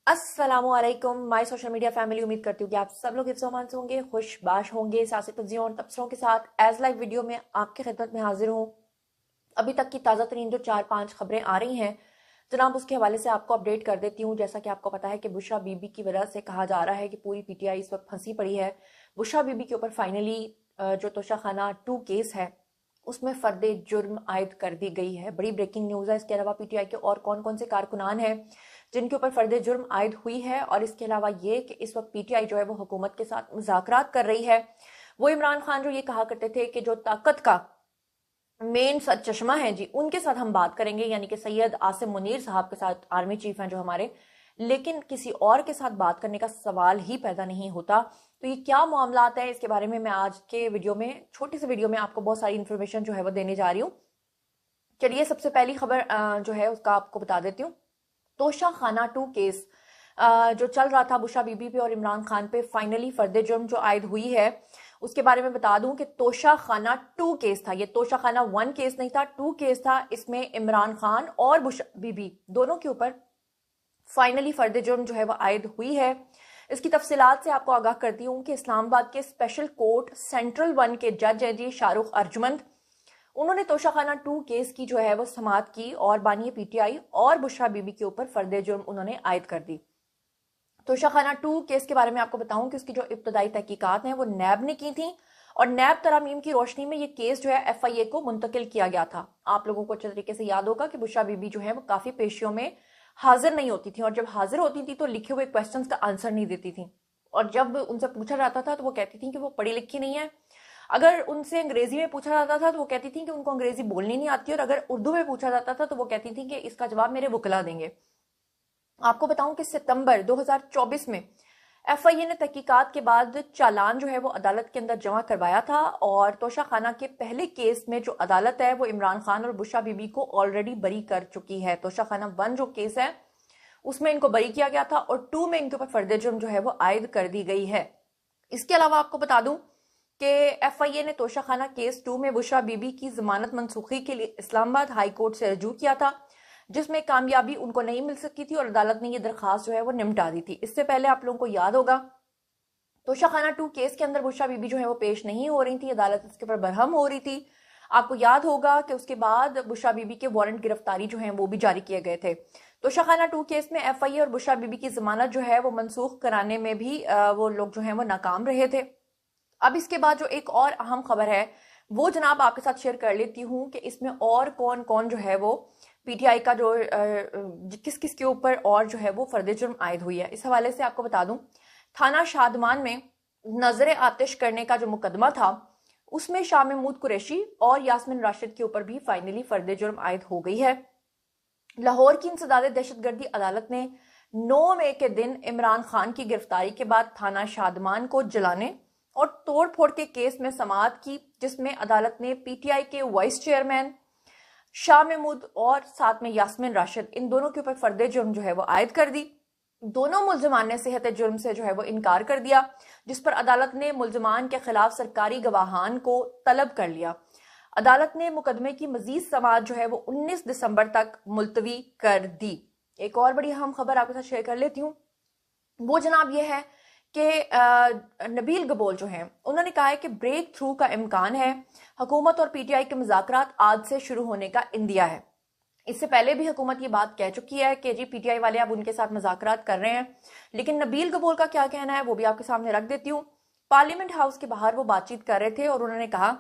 अस्सलामुअलैकुम my social media family. उम्मीद करती हूँ कि आप सब लोग हिफ्ज़-ओ-अमान से होंगे, खुशबाश होंगे। सियासी तज्ज़ियों और तबसरों के साथ एज लाइव वीडियो में आपकी खिदमत में हाजिर हूँ। अभी तक की ताज़ा तरीन जो 4-5 खबरें आ रही हैं जनाब, उसके हवाले से आपको अपडेट कर देती हूँ। जैसा कि आपको पता है कि बुशरा बीबी की वजह से कहा जा रहा है कि पूरी पीटीआई इस वक्त फंसी पड़ी है। बुशरा बीबी के ऊपर फाइनली जो तोशाखाना 2 केस है उसमें फर्दे जुर्म आयद कर दी गई है। बड़ी ब्रेकिंग न्यूज़ है। इसके अलावा पीटीआई के और कौन कौन से कारकुनान हैं जिनके ऊपर फर्दे जुर्म आयद हुई है, और इसके अलावा ये कि इस वक्त पीटीआई जो है वो हुकूमत के साथ मुज़ाकरात कर रही है। वो इमरान खान जो ये कहा करते थे कि जो ताकत का मेन चश्मा है जी, उनके साथ हम बात करेंगे, यानी कि सैयद आसिम मुनीर साहब के साथ, आर्मी चीफ हैं जो हमारे, लेकिन किसी और के साथ बात करने का सवाल ही पैदा नहीं होता। तो ये क्या मामलात है, इसके बारे में मैं आज के वीडियो में, छोटी सी वीडियो में आपको बहुत सारी इन्फॉर्मेशन जो है वो देने जा रही हूँ। चलिए सबसे पहली खबर जो है उसका आपको बता देती हूँ। तोशाखाना 2 केस जो चल रहा था बुशरा बीबी पे और इमरान खान पे, फाइनली फर्दे जुर्म जो आयद हुई है उसके बारे में बता दूं कि तोशाखाना 2 केस था। ये तोशाखाना 1 केस नहीं था, 2 केस था। इसमें इमरान खान और बुशरा बीबी दोनों के ऊपर फाइनली फर्दे जुर्म जो है वो आयद हुई है। इसकी तफसीलात से आपको आगाह करती हूँ कि इस्लामाबाद के स्पेशल कोर्ट सेंट्रल 1 के जज है जी शाहरुख अर्जुमंद। उन्होंने तोशाखाना 2 केस की जो है वो समाअत की और बानी पीटीआई और बुशरा बीबी के ऊपर फर्दे जुर्म उन्होंने आयद कर दी। तोशाखाना 2 केस के बारे में आपको बताऊं कि उसकी जो इब्तदाई तहकीकात हैं वो नैब ने की थी, और नैब तरामीम की रोशनी में ये केस जो है एफआईए को मुंतकिल किया गया था। आप लोगों को अच्छे तरीके से याद होगा कि बुशरा बीबी जो है वो काफी पेशियों में हाजिर नहीं होती थी, और जब हाजिर होती थी तो लिखे हुए क्वेश्चन का आंसर नहीं देती थी, और जब उनसे पूछा जाता था तो वो कहती थी कि वो पढ़ी लिखी नहीं है। अगर उनसे अंग्रेजी में पूछा जाता था तो वो कहती थी कि उनको अंग्रेजी बोलनी नहीं आती, और अगर उर्दू में पूछा जाता था तो वो कहती थी कि इसका जवाब मेरे वकला देंगे। आपको बताऊं कि सितंबर 2024 में एफआईए ने तहकीकात के बाद चालान जो है वो अदालत के अंदर जमा करवाया था, और तोशाखाना के पहले केस में जो अदालत है वो इमरान खान और बुशरा बीबी को ऑलरेडी बरी कर चुकी है। तोशाखाना 1 जो केस है उसमें इनको बरी किया गया था, और 2 में इनके ऊपर फर्दे जुर्म जो है वो आयद कर दी गई है। इसके अलावा आपको बता दूं कि एफआईए ने तोशाखाना केस 2 में बुशरा बीबी की जमानत मनसूखी के लिए इस्लामाबाद हाई कोर्ट से रजू किया था, जिसमें कामयाबी उनको नहीं मिल सकी थी और अदालत ने ये दरखास्त जो है वो निपटा दी थी। इससे पहले आप लोगों को याद होगा तोशाखाना 2 केस के अंदर बुशरा बीबी जो है वो पेश नहीं हो रही थी, अदालत इसके ऊपर बरहम हो रही थी। आपको याद होगा कि उसके बाद बुशरा बीबी के वारंट गिरफ्तारी जो है वो भी जारी किए गए थे। तोशाखाना 2 केस में एफआईए और बुशरा बीबी की जमानत जो है वो मनसूख कराने में भी वो लोग जो है वो नाकाम रहे थे। अब इसके बाद जो एक और अहम खबर है वो जनाब आपके साथ शेयर कर लेती हूँ कि इसमें और कौन कौन जो है वो पीटीआई का जो किस किस के ऊपर और जो है वो फर्दे जुर्म आयद हुई है। इस हवाले से आपको बता दूं, थाना शादमान में नजर आतिश करने का जो मुकदमा था उसमें शाह महमूद कुरैशी और यास्मिन राशिद के ऊपर भी फाइनली फर्दे जुर्म आयद हो गई है। लाहौर की इंसदाद दहशतगर्दी अदालत ने 9 मई के दिन इमरान खान की गिरफ्तारी के बाद थाना शादमान को जलाने और तोड़ फोड़ के केस में समाअत की, जिसमें अदालत ने पीटीआई के वाइस चेयरमैन शाह महमूद और साथ में यास्मिन राशिद, इन दोनों के ऊपर फर्दे जुर्म जो है वो आयद कर दी। दोनों मुल्जमान ने सेहत जुर्म से जो है वो इनकार कर दिया, जिस पर अदालत ने मुल्जमान के खिलाफ सरकारी गवाहान को तलब कर लिया। अदालत ने मुकदमे की मजीद समाअत जो है वो 19 दिसंबर तक मुलतवी कर दी। एक और बड़ी अहम खबर आपके साथ शेयर कर लेती हूँ, वो जनाब ये है कि नबील गबोल जो हैं उन्होंने कहा है कि ब्रेक थ्रू का इम्कान है। हुकूमत और पीटीआई के मुज़ाकरात आज से शुरू होने का इंदिया है। इससे पहले भी हुकूमत ये बात कह चुकी है कि जी पीटीआई वाले अब उनके साथ मुज़ाकरात कर रहे हैं, लेकिन नबील गबोल का क्या कहना है वो भी आपके सामने रख देती हूँ। पार्लियामेंट हाउस के बाहर वो बातचीत कर रहे थे और उन्होंने कहा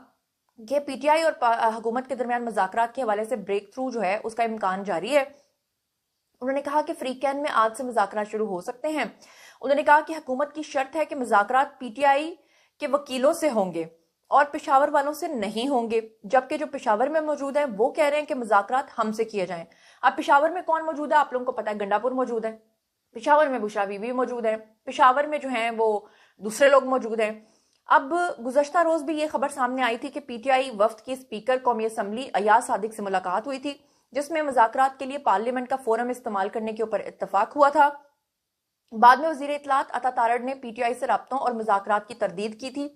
कि पीटीआई और हुकूमत के दरमियान मुज़ाकरात के हवाले से ब्रेक थ्रू जो है उसका इम्कान जारी है। उन्होंने कहा कि फ्री कैन में आज से मुज़ाकरात शुरू हो सकते हैं। उन्होंने कहा कि हुकूमत की शर्त है कि मुज़ाकरात पीटीआई के वकीलों से होंगे और पेशावर वालों से नहीं होंगे, जबकि जो पेशावर में मौजूद है वो कह रहे हैं कि मुज़ाकरात हमसे किए जाएं। अब पेशावर में कौन मौजूद है आप लोगों को पता है, गंडापुर मौजूद है, पेशावर में बुशरा बीबी मौजूद है, पेशावर में जो है वो दूसरे लोग मौजूद हैं। अब गुज़श्ता रोज भी ये खबर सामने आई थी कि पीटीआई वफ्द के स्पीकर कौमी असम्बली अयाज सादिक से मुलाकात हुई थी, जिसमें मुज़ाकरात के लिए पार्लियामेंट का फोरम इस्तेमाल करने के ऊपर इत्तफाक हुआ था। बाद में वजीर इत्तलात अता तारड़ ने पीटीआई से राब्तों और मुज़ाकरात की तरदीद की थी,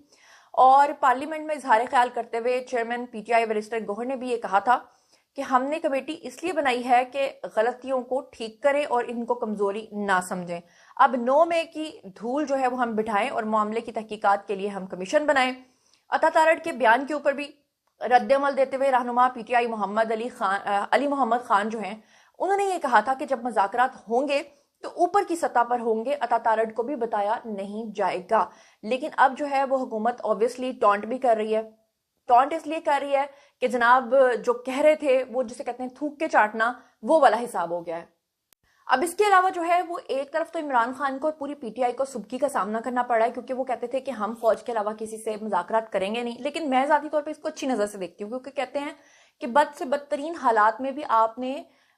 और पार्लियामेंट में इजहार ख्याल करते हुए चेयरमैन पीटीआई बैरिस्टर गोहर ने भी ये कहा था कि हमने कमेटी इसलिए बनाई है कि गलतियों को ठीक करें और इनको कमजोरी ना समझें। अब 9 मई की धूल जो है वो हम बिठाएं और मामले की तहकीकात के लिए हम कमीशन बनाएं। अता तारड़ के बयान के ऊपर भी रद्दमल देते हुए रहनुमा पीटीआई अली मोहम्मद खान जो हैं, उन्होंने ये कहा था कि जब मुज़ाकरात होंगे तो ऊपर की सतह पर होंगे, अता तारड़ को भी बताया नहीं जाएगा। लेकिन अब जो है वो हुकूमत ऑब्वियसली टॉन्ट भी कर रही है। टॉन्ट इसलिए कर रही है कि जनाब जो कह रहे थे वो जिसे कहते हैं थूक के चाटना, वो वाला हिसाब हो गया है। अब इसके अलावा जो है वो एक तरफ तो इमरान खान को और पूरी पीटीआई को सुबकी का सामना करना पड़ा है, क्योंकि वो कहते थे कि हम फौज के अलावा किसी से मुज़ाकरात करेंगे नहीं। लेकिन मैं ज़ाती तौर पे इसको अच्छी नज़र से देखती हूँ, क्योंकि कहते हैं कि बद से बदतरीन हालात में भी आपने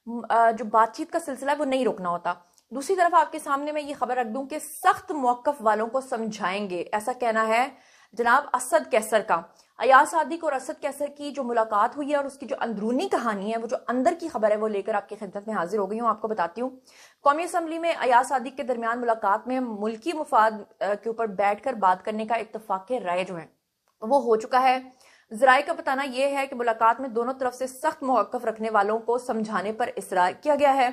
जो बातचीत का सिलसिला है वो नहीं रोकना होता। दूसरी तरफ आपके सामने मैं ये खबर रख दूं कि सख्त मौकफ वालों को समझाएंगे, ऐसा कहना है जनाब असद कैसर का। अयाज सादिक और असद कैसर की जो मुलाकात हुई है और उसकी जो अंदरूनी कहानी है, वो जो अंदर की खबर है, वो लेकर आपकी खिदमत में हाजिर हो गई हूँ। आपको बताती हूँ, कौमी असम्बली में अयाज सादिक के दरमियान मुलाकात में मुल्की मुफाद के ऊपर बैठकर बात करने का इत्तफाक राय जो है वो हो चुका है। जराये का बताना यह है कि मुलाकात में दोनों तरफ से सख्त मौकफ रखने वालों को समझाने पर इसरार किया गया है।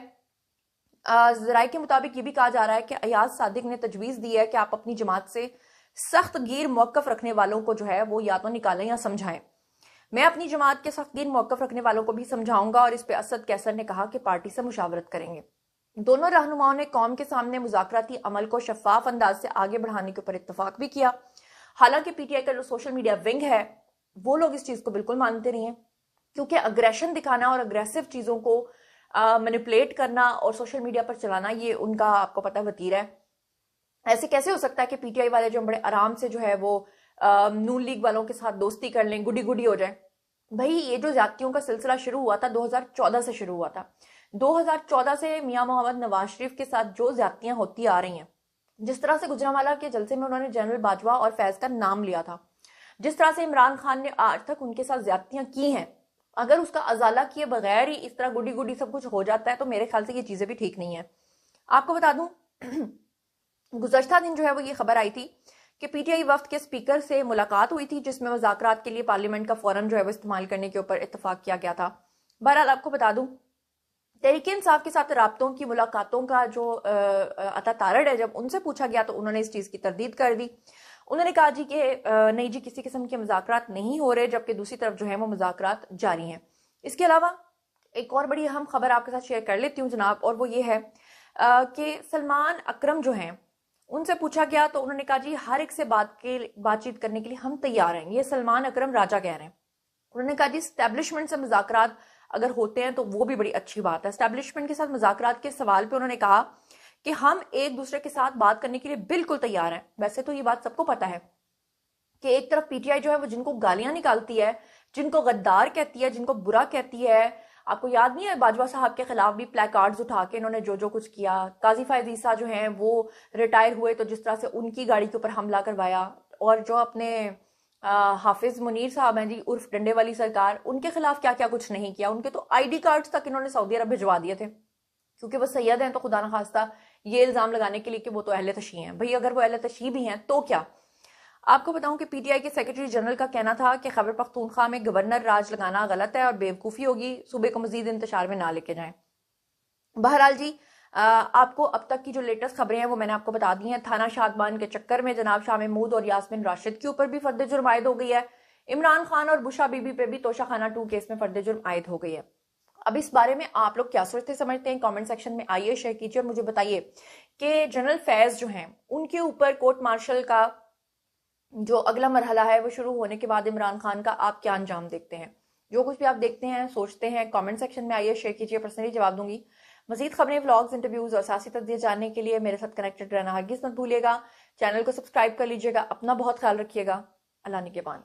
जराये के मुताबिक ये भी कहा जा रहा है कि अयाज सादिक ने तजवीज दी है कि आप अपनी जमात से सख्त गिर मौकफ रखने वालों को जो है वो या तो निकालें या समझाएं। मैं अपनी जमात के सख्त गिर मौकफ रखने वालों को भी समझाऊंगा और इस पे असद कैसर ने कहा कि पार्टी से मुशावरत करेंगे। दोनों रहनुमाओं ने कौम के सामने मुज़ाकराती अमल को शफाफ अंदाज से आगे बढ़ाने के ऊपर इत्तफाक भी किया। हालांकि पीटीआई का जो सोशल मीडिया विंग है वो लोग इस चीज को बिल्कुल मानते नहीं है, क्योंकि अग्रेशन दिखाना और अग्रेसिव चीजों को मैनिपुलेट करना और सोशल मीडिया पर चलाना ये उनका आपको पता है वतीरा है। ऐसे कैसे हो सकता है कि पीटीआई वाले जो बड़े आराम से जो है वो नून लीग वालों के साथ दोस्ती कर लें, गुडी गुडी हो जाए। भाई ये जो जातियों का सिलसिला शुरू हुआ था 2014 से शुरू हुआ था। 2014 से मियां मोहम्मद नवाज शरीफ के साथ जो जातियां होती आ रही हैं, जिस तरह से गुजरांवाला के जलसे में उन्होंने जनरल बाजवा और फैज का नाम लिया था, जिस तरह से इमरान खान ने आज तक उनके साथ ज्यादतियां की हैं, अगर उसका अजाला किए बगैर ही इस तरह गुडी गुडी सब कुछ हो जाता है तो मेरे ख्याल से ये चीजें भी ठीक नहीं है। आपको बता दूं गुज़श्ता दिन जो है वो ये खबर आई थी कि पीटीआई वफ्द के स्पीकर से मुलाकात हुई थी, जिसमें मुज़ाकरात के लिए पार्लियामेंट का फोरम जो है वो इस्तेमाल करने के ऊपर इत्तफाक किया गया था। बहरहाल आपको बता दूं तहरीके इंसाफ के साथ राब्तों की मुलाकातों का जो अता तारड़ है, जब उनसे पूछा गया तो उन्होंने इस चीज की तरदीद कर दी। उन्होंने कहा जी कि नहीं जी, किसी किस्म के मुज़ाकरात नहीं हो रहे, जबकि दूसरी तरफ जो है वो मुज़ाकरात जारी हैं। इसके अलावा एक और बड़ी अहम खबर आपके साथ शेयर कर लेती हूँ जनाब, और वो ये है कि सलमान अकरम जो हैं उनसे पूछा गया तो उन्होंने कहा जी हर एक से बातचीत करने के लिए हम तैयार हैं। ये सलमान अकरम राजा कह रहे हैं। उन्होंने कहा जी एस्टेब्लिशमेंट से मुज़ाकरात अगर होते हैं तो वो भी बड़ी अच्छी बात है। एस्टेब्लिशमेंट के साथ मुज़ाकरात के सवाल पे उन्होंने कहा कि हम एक दूसरे के साथ बात करने के लिए बिल्कुल तैयार हैं। वैसे तो ये बात सबको पता है कि एक तरफ पीटीआई जो है वो जिनको गालियां निकालती है, जिनको गद्दार कहती है, जिनको बुरा कहती है। आपको याद नहीं है बाजवा साहब के खिलाफ भी प्ले कार्ड्स उठा के इन्होंने जो जो कुछ किया। काजी फैज ईसा जो हैं वो रिटायर हुए तो जिस तरह से उनकी गाड़ी के ऊपर हमला करवाया, और जो अपने हाफिज मुनीर साहब हैं जी उर्फ डंडे वाली सरकार, उनके खिलाफ क्या क्या कुछ नहीं किया। उनके तो आईडी कार्ड्स तक इन्होंने सऊदी अरब भिजवा दिए थे, क्योंकि वो सैयद हैं तो खुदा न खास्ता ये इल्जाम लगाने के लिए कि वो तो अहले तशी हैं। भाई अगर वो अहले तशी भी हैं तो क्या। आपको बताऊं कि पीटीआई के सेक्रेटरी जनरल का कहना था कि खैबर पख्तूनख्वा में गवर्नर राज लगाना गलत है और बेवकूफ़ी होगी, सूबे को मजीद इंतशार में ना लेके जाएं। बहरहाल जी आपको अब तक की जो लेटेस्ट खबरें हैं वो मैंने आपको बता दी हैं। थाना शादबान के चक्कर में जनाब शाह महमूद और यास्मिन राशिद के ऊपर भी फर्द जुर्म आयद हो गई है। इमरान खान और बुशा बीबी पे भी तोशाखाना 2 केस में फर्द जुर्म आयद हो गई है। अब इस बारे में आप लोग क्या सोचते समझते हैं, कमेंट सेक्शन में आइए, शेयर कीजिए और मुझे बताइए कि जनरल फैज जो हैं उनके ऊपर कोर्ट मार्शल का जो अगला मरहला है वो शुरू होने के बाद इमरान खान का आप क्या अंजाम देखते हैं। जो कुछ भी आप देखते हैं सोचते हैं कमेंट सेक्शन में आइए, शेयर कीजिए, पर्सनली जवाब दूंगी। मजीद खबरें, व्लॉग्स, इंटरव्यूज और सियासी तज्जिए जानने के लिए मेरे साथ कनेक्टेड रहना हरगिज मत भूलिएगा। चैनल को सब्सक्राइब कर लीजिएगा। अपना बहुत ख्याल रखिएगा। अल्लाह निगहबान।